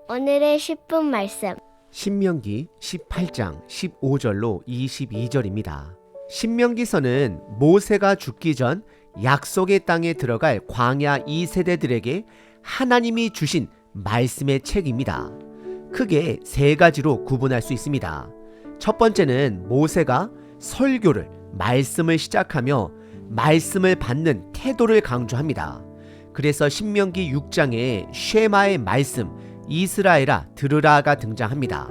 오늘의 10분 말씀. 신명기 18장 15절로 22절입니다. 신명기서는 모세가 죽기 전 약속의 땅에 들어갈 광야 2세대들에게 하나님이 주신 말씀의 책입니다. 크게 세 가지로 구분할 수 있습니다. 첫 번째는 모세가 설교를, 말씀을 시작하며 말씀을 받는 태도를 강조합니다. 그래서 신명기 6장에 쉐마의 말씀, 이스라엘아 들으라가 등장합니다.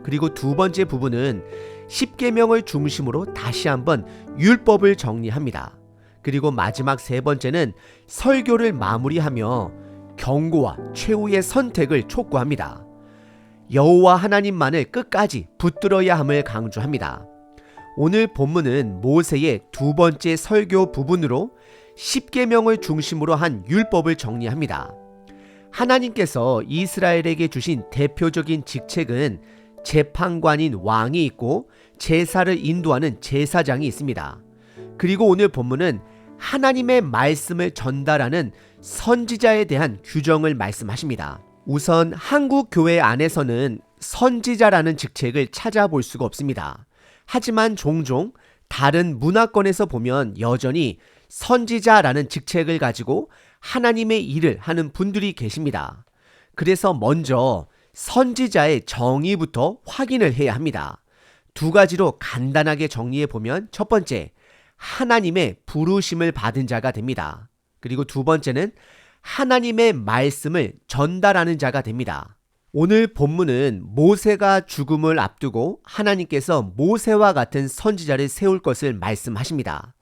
그리고 두 번째 부분은 십계명을 중심으로 다시 한번 율법을 정리합니다. 그리고 마지막 세 번째는 설교를 마무리하며 경고와 최후의 선택을 촉구합니다. 여호와 하나님만을 끝까지 붙들어야 함을 강조합니다. 오늘 본문은 모세의 두 번째 설교 부분으로 십계명을 중심으로 한 율법을 정리합니다. 하나님께서 이스라엘에게 주신 대표적인 직책은 재판관인 왕이 있고 제사를 인도하는 제사장이 있습니다. 그리고 오늘 본문은 하나님의 말씀을 전달하는 선지자에 대한 규정을 말씀하십니다. 우선 한국 교회 안에서는 선지자라는 직책을 찾아볼 수가 없습니다. 하지만 종종 다른 문화권에서 보면 여전히 선지자라는 직책을 가지고 하나님의 일을 하는 분들이 계십니다. 그래서 먼저 선지자의 정의부터 확인을 해야 합니다. 두 가지로 간단하게 정리해 보면 첫 번째, 하나님의 부르심을 받은 자가 됩니다. 그리고 두 번째는 하나님의 말씀을 전달하는 자가 됩니다. 오늘 본문은 모세가 죽음을 앞두고 하나님께서 모세와 같은 선지자를 세울 것을 말씀하십니다.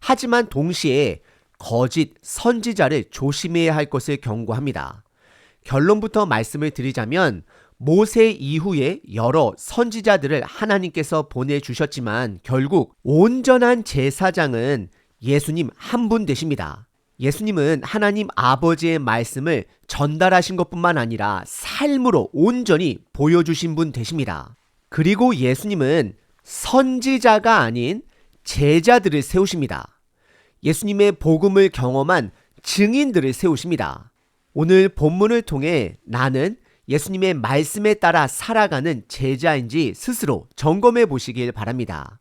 하지만 동시에 거짓 선지자를 조심해야 할 것을 경고합니다. 결론부터 말씀을 드리자면 모세 이후에 여러 선지자들을 하나님께서 보내주셨지만 결국 온전한 제사장은 예수님 한 분 되십니다. 예수님은 하나님 아버지의 말씀을 전달하신 것뿐만 아니라 삶으로 온전히 보여주신 분 되십니다. 그리고 예수님은 선지자가 아닌 제자들을 세우십니다. 예수님의 복음을 경험한 증인들을 세우십니다. 오늘 본문을 통해 나는 예수님의 말씀에 따라 살아가는 제자인지 스스로 점검해 보시길 바랍니다.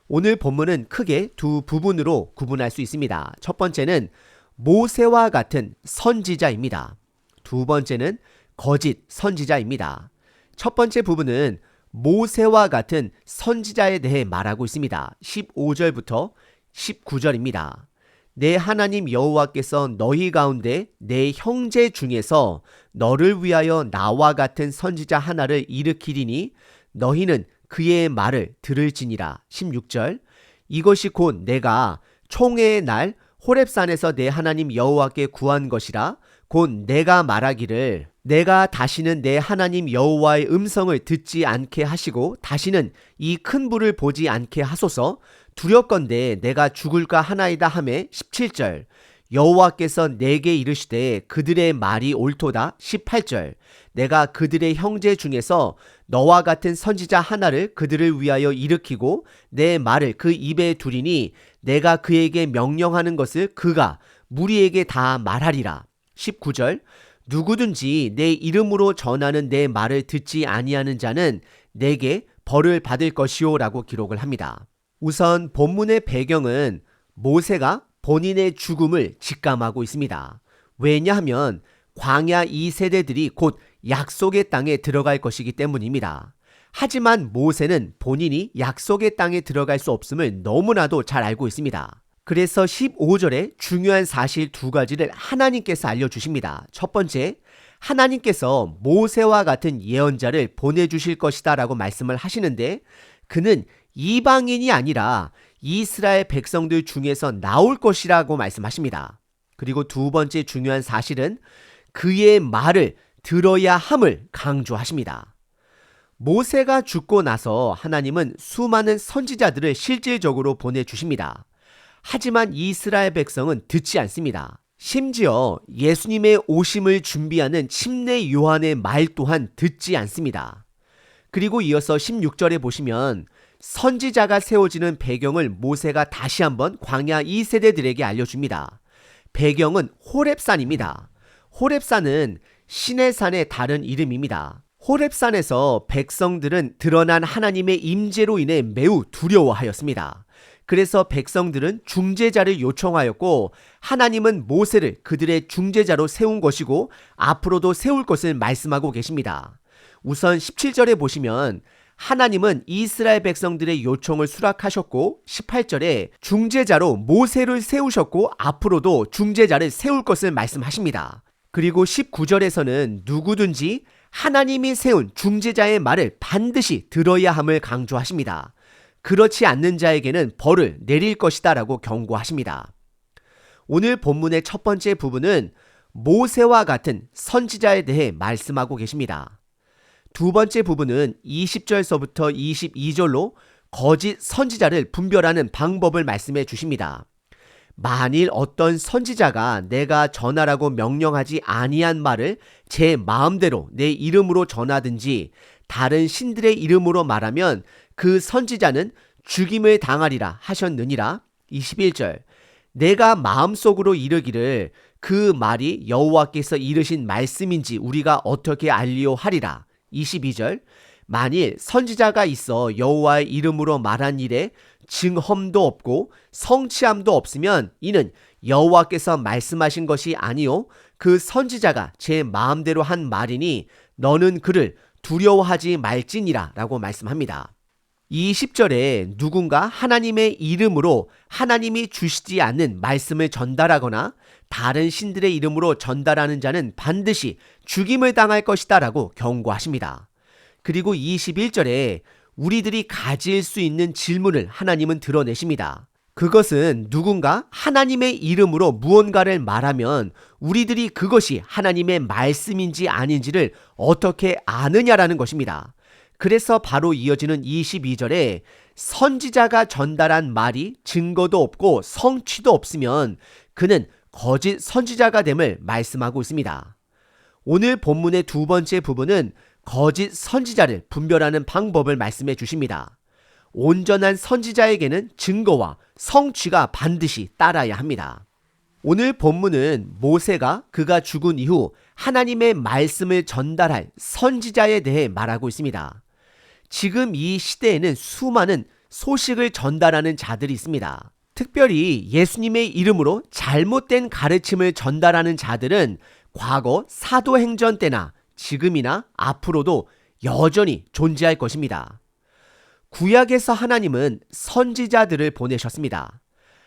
오늘 본문은 크게 두 부분으로 구분할 수 있습니다. 첫 번째는 모세와 같은 선지자입니다. 두 번째는 거짓 선지자입니다. 첫 번째 부분은 모세와 같은 선지자에 대해 말하고 있습니다. 15절부터 19절입니다. 내 하나님 여호와께서 너희 가운데 내 형제 중에서 너를 위하여 나와 같은 선지자 하나를 일으키리니 너희는 그의 말을 들을지니라. 16절. 이것이 곧 내가 총회의 날 호렙산에서 내 하나님 여호와께 구한 것이라. 곧 내가 말하기를 내가 다시는 내 하나님 여호와의 음성을 듣지 않게 하시고 다시는 이 큰 불을 보지 않게 하소서. 두렵건대 내가 죽을까 하나이다 하매. 17절. 여호와께서 내게 이르시되 그들의 말이 옳도다. 18절. 내가 그들의 형제 중에서 너와 같은 선지자 하나를 그들을 위하여 일으키고 내 말을 그 입에 두리니 내가 그에게 명령하는 것을 그가 무리에게 다 말하리라. 19절. 누구든지 내 이름으로 전하는 내 말을 듣지 아니하는 자는 내게 벌을 받을 것이요 라고 기록을 합니다. 우선 본문의 배경은 모세가 본인의 죽음을 직감하고 있습니다. 왜냐하면 광야 2세대들이 곧 약속의 땅에 들어갈 것이기 때문입니다. 하지만 모세는 본인이 약속의 땅에 들어갈 수 없음을 너무나도 잘 알고 있습니다. 그래서 15절에 중요한 사실 두 가지를 하나님께서 알려주십니다. 첫 번째, 하나님께서 모세와 같은 예언자를 보내주실 것이다 라고 말씀을 하시는데 그는 이방인이 아니라 이스라엘 백성들 중에서 나올 것이라고 말씀하십니다. 그리고 두 번째 중요한 사실은 그의 말을 들어야 함을 강조하십니다. 모세가 죽고 나서 하나님은 수많은 선지자들을 실질적으로 보내주십니다. 하지만 이스라엘 백성은 듣지 않습니다. 심지어 예수님의 오심을 준비하는 침례 요한의 말 또한 듣지 않습니다. 그리고 이어서 16절에 보시면 선지자가 세워지는 배경을 모세가 다시 한번 광야 2세대들에게 알려줍니다. 배경은 호렙산입니다. 호렙산은 시내산의 다른 이름입니다. 호렙산에서 백성들은 드러난 하나님의 임재로 인해 매우 두려워하였습니다. 그래서 백성들은 중재자를 요청하였고 하나님은 모세를 그들의 중재자로 세운 것이고 앞으로도 세울 것을 말씀하고 계십니다. 우선 17절에 보시면 하나님은 이스라엘 백성들의 요청을 수락하셨고 18절에 중재자로 모세를 세우셨고 앞으로도 중재자를 세울 것을 말씀하십니다. 그리고 19절에서는 누구든지 하나님이 세운 중재자의 말을 반드시 들어야 함을 강조하십니다. 그렇지 않는 자에게는 벌을 내릴 것이다 라고 경고하십니다. 오늘 본문의 첫 번째 부분은 모세와 같은 선지자에 대해 말씀하고 계십니다. 두 번째 부분은 20절서부터 22절로 거짓 선지자를 분별하는 방법을 말씀해 주십니다. 만일 어떤 선지자가 내가 전하라고 명령하지 아니한 말을 제 마음대로 내 이름으로 전하든지 다른 신들의 이름으로 말하면 그 선지자는 죽임을 당하리라 하셨느니라. 21절 내가 마음속으로 이르기를 그 말이 여호와께서 이르신 말씀인지 우리가 어떻게 알리오 하리라. 22절 만일 선지자가 있어 여호와의 이름으로 말한 일에 증험도 없고 성취함도 없으면 이는 여호와께서 말씀하신 것이 아니요 그 선지자가 제 마음대로 한 말이니 너는 그를 두려워하지 말지니라 라고 말씀합니다. 20절에 누군가 하나님의 이름으로 하나님이 주시지 않는 말씀을 전달하거나 다른 신들의 이름으로 전달하는 자는 반드시 죽임을 당할 것이다 라고 경고하십니다. 그리고 21절에 우리들이 가질 수 있는 질문을 하나님은 드러내십니다. 그것은 누군가 하나님의 이름으로 무언가를 말하면 우리들이 그것이 하나님의 말씀인지 아닌지를 어떻게 아느냐라는 것입니다. 그래서 바로 이어지는 22절에 선지자가 전달한 말이 증거도 없고 성취도 없으면 그는 거짓 선지자가 됨을 말씀하고 있습니다. 오늘 본문의 두 번째 부분은 거짓 선지자를 분별하는 방법을 말씀해 주십니다. 온전한 선지자에게는 증거와 성취가 반드시 따라야 합니다. 오늘 본문은 모세가 그가 죽은 이후 하나님의 말씀을 전달할 선지자에 대해 말하고 있습니다. 지금 이 시대에는 수많은 소식을 전달하는 자들이 있습니다. 특별히 예수님의 이름으로 잘못된 가르침을 전달하는 자들은 과거 사도행전 때나 지금이나 앞으로도 여전히 존재할 것입니다. 구약에서 하나님은 선지자들을 보내셨습니다.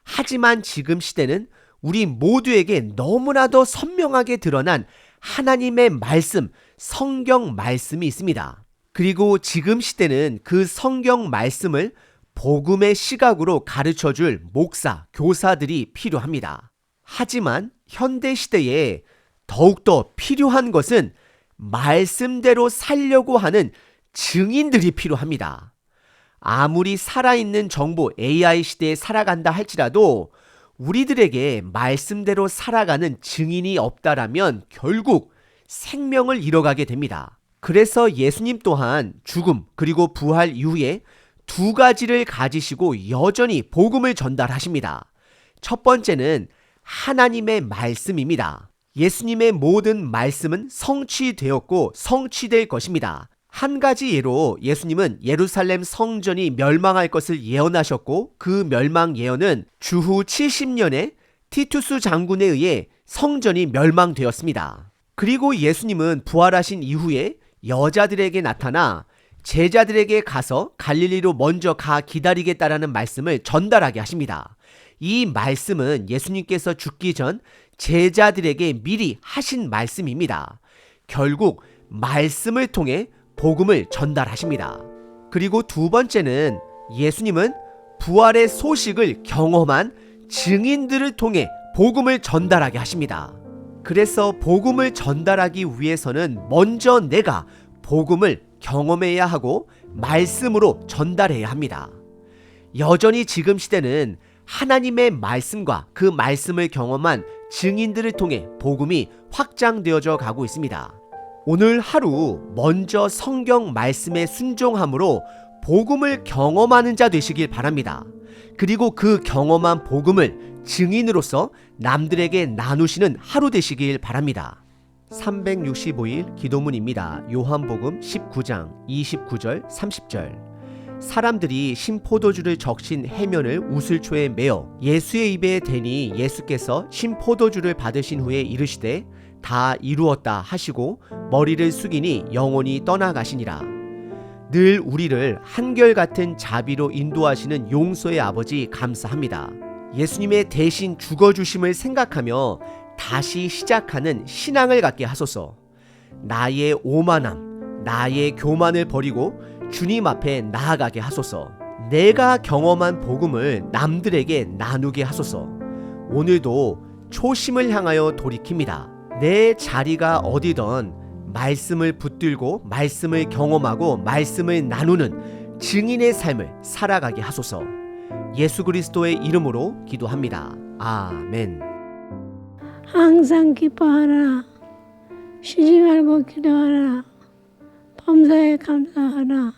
하지만 지금 시대는 우리 모두에게 너무나도 선명하게 드러난 하나님의 말씀, 성경 말씀이 있습니다. 그리고 지금 시대는 그 성경 말씀을 복음의 시각으로 가르쳐줄 목사, 교사들이 필요합니다. 하지만 현대 시대에 더욱더 필요한 것은 말씀대로 살려고 하는 증인들이 필요합니다. 아무리 살아있는 정보 AI 시대에 살아간다 할지라도 우리들에게 말씀대로 살아가는 증인이 없다라면 결국 생명을 잃어가게 됩니다. 그래서 예수님 또한 죽음 그리고 부활 이후에 두 가지를 가지시고 여전히 복음을 전달하십니다. 첫 번째는 하나님의 말씀입니다. 예수님의 모든 말씀은 성취되었고 성취될 것입니다. 한 가지 예로 예수님은 예루살렘 성전이 멸망할 것을 예언하셨고 그 멸망 예언은 주후 70년에 티투스 장군에 의해 성전이 멸망되었습니다. 그리고 예수님은 부활하신 이후에 여자들에게 나타나 제자들에게 가서 갈릴리로 먼저 가 기다리겠다라는 말씀을 전달하게 하십니다. 이 말씀은 예수님께서 죽기 전 제자들에게 미리 하신 말씀입니다. 결국 말씀을 통해 복음을 전달하십니다. 그리고 두 번째는 예수님은 부활의 소식을 경험한 증인들을 통해 복음을 전달하게 하십니다. 그래서 복음을 전달하기 위해서는 먼저 내가 복음을 경험해야 하고 말씀으로 전달해야 합니다. 여전히 지금 시대는 하나님의 말씀과 그 말씀을 경험한 증인들을 통해 복음이 확장되어져 가고 있습니다. 오늘 하루 먼저 성경 말씀에 순종함으로 복음을 경험하는 자 되시길 바랍니다. 그리고 그 경험한 복음을 증인으로서 남들에게 나누시는 하루 되시길 바랍니다. 365일 기도문입니다. 요한복음 19장 29절 30절. 사람들이 신포도주를 적신 해면을 우슬초에 메어 예수의 입에 대니 예수께서 신포도주를 받으신 후에 이르시되 다 이루었다 하시고 머리를 숙이니 영혼이 떠나가시니라. 늘 우리를 한결같은 자비로 인도하시는 용서의 아버지 감사합니다. 예수님의 대신 죽어주심을 생각하며 다시 시작하는 신앙을 갖게 하소서. 나의 오만함, 나의 교만을 버리고 주님 앞에 나아가게 하소서. 내가 경험한 복음을 남들에게 나누게 하소서. 오늘도 초심을 향하여 돌이킵니다. 내 자리가 어디든 말씀을 붙들고 말씀을 경험하고 말씀을 나누는 증인의 삶을 살아가게 하소서. 예수 그리스도의 이름으로 기도합니다. 아멘. 항상 기뻐하라. 쉬지 말고 기도하라. 범사에 감사하라.